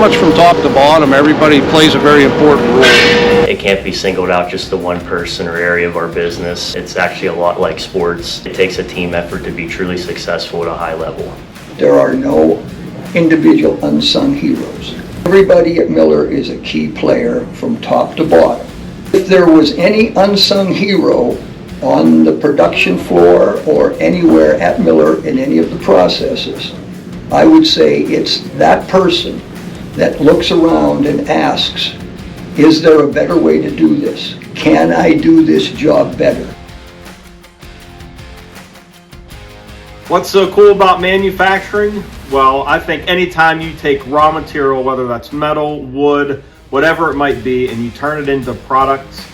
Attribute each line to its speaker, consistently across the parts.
Speaker 1: much from top to bottom, everybody plays a very important role.
Speaker 2: It can't be singled out just to one person or area of our business. It's actually a lot like sports. It takes a team effort to be truly successful at a high level.
Speaker 3: There are no individual unsung heroes. Everybody at Miller is a key player from top to bottom. If there was any unsung hero on the production floor or anywhere at Miller in any of the processes, I would say it's that person that looks around and asks, is there a better way to do this? Can I do this job better?
Speaker 4: What's so cool about manufacturing? Well, I think anytime you take raw material, whether that's metal, wood, whatever it might be, and you turn it into products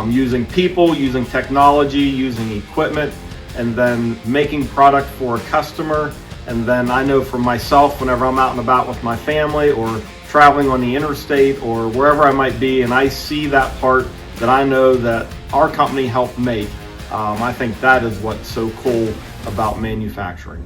Speaker 4: using people, using technology, using equipment, and then making product for a customer. And then I know for myself, whenever I'm out and about with my family or traveling on the interstate or wherever I might be, and I see that part that I know that our company helped make, I think that is what's so cool about manufacturing.